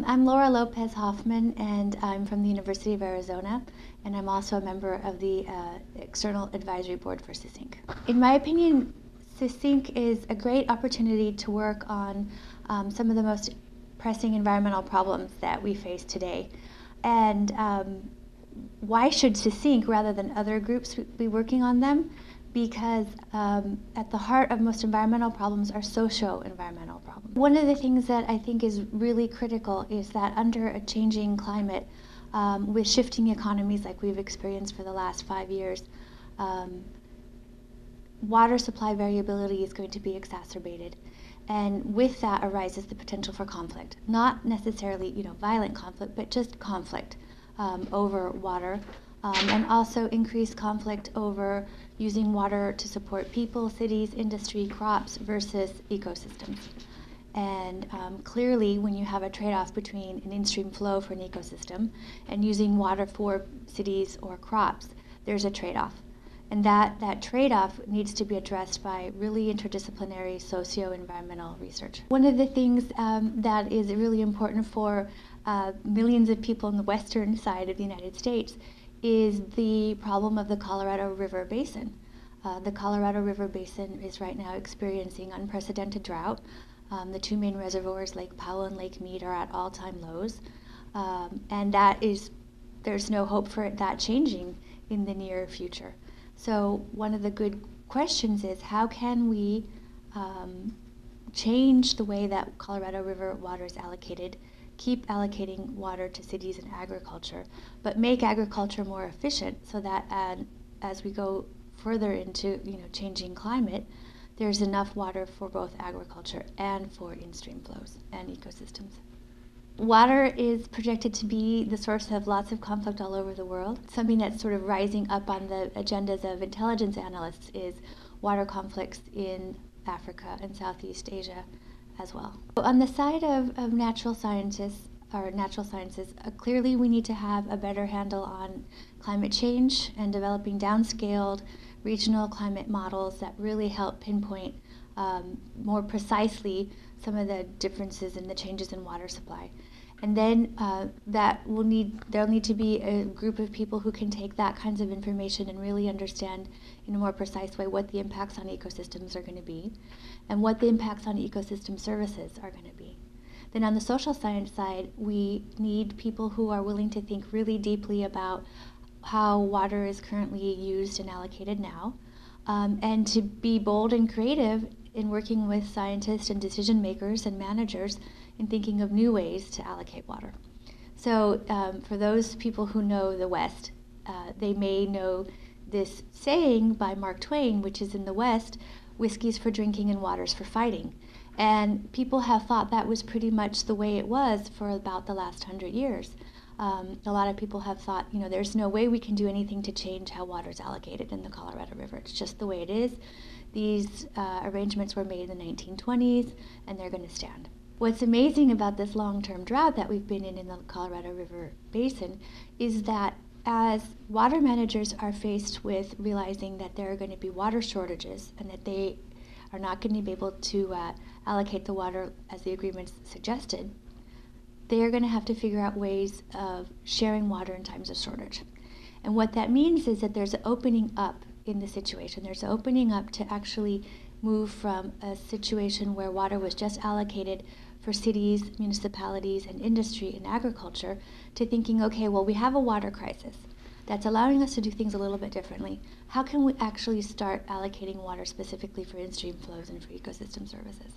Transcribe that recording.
I'm Laura Lopez-Hoffman, and I'm from the University of Arizona, and I'm also a member of the External Advisory Board for SESYNC. In my opinion, SESYNC is a great opportunity to work on some of the most pressing environmental problems that we face today. And why should SESYNC, rather than other groups, be working on them? Because at the heart of most environmental problems are socio-environmental problems. One of the things that I think is really critical is that under a changing climate, with shifting economies like we've experienced for the last 5 years, water supply variability is going to be exacerbated. And with that arises the potential for conflict. Not necessarily, violent conflict, but just conflict over water. And also increased conflict over using water to support people, cities, industry, crops versus ecosystems. And clearly, when you have a trade-off between an in-stream flow for an ecosystem and using water for cities or crops, there's a trade-off. And that trade-off needs to be addressed by really interdisciplinary socio-environmental research. One of the things that is really important for millions of people in the western side of the United States is the problem of the Colorado River Basin. The Colorado River Basin is right now experiencing unprecedented drought. The two main reservoirs, Lake Powell and Lake Mead, are at all-time lows. And there's no hope for that changing in the near future. So one of the good questions is, how can we change the way that Colorado River water is allocated, keep allocating water to cities and agriculture, but make agriculture more efficient so that as we go further into changing climate, there's enough water for both agriculture and for in-stream flows and ecosystems. Water is projected to be the source of lots of conflict all over the world. Something that's sort of rising up on the agendas of intelligence analysts is water conflicts in Africa and Southeast Asia as well. On the side of natural sciences, clearly we need to have a better handle on climate change and developing downscaled regional climate models that really help pinpoint more precisely some of the differences in the changes in water supply. And then there'll need to be a group of people who can take that kinds of information and really understand in a more precise way what the impacts on ecosystems are going to be and what the impacts on ecosystem services are going to be. Then on the social science side, we need people who are willing to think really deeply about how water is currently used and allocated now, and to be bold and creative in working with scientists and decision makers and managers in thinking of new ways to allocate water. So for those people who know the West, they may know this saying by Mark Twain, which is in the West, whiskey's for drinking and water's for fighting. And people have thought that was pretty much the way it was for about the last 100 years. A lot of people have thought, there's no way we can do anything to change how water's allocated in the Colorado River. It's just the way it is. These arrangements were made in the 1920s, and they're going to stand. What's amazing about this long-term drought that we've been in the Colorado River Basin is that as water managers are faced with realizing that there are going to be water shortages and that they are not going to be able to allocate the water as the agreements suggested, they are going to have to figure out ways of sharing water in times of shortage. And what that means is that there's an opening up in the situation. There's an opening up to actually move from a situation where water was just allocated for cities, municipalities, and industry and agriculture to thinking, okay, well, we have a water crisis that's allowing us to do things a little bit differently. How can we actually start allocating water specifically for in-stream flows and for ecosystem services?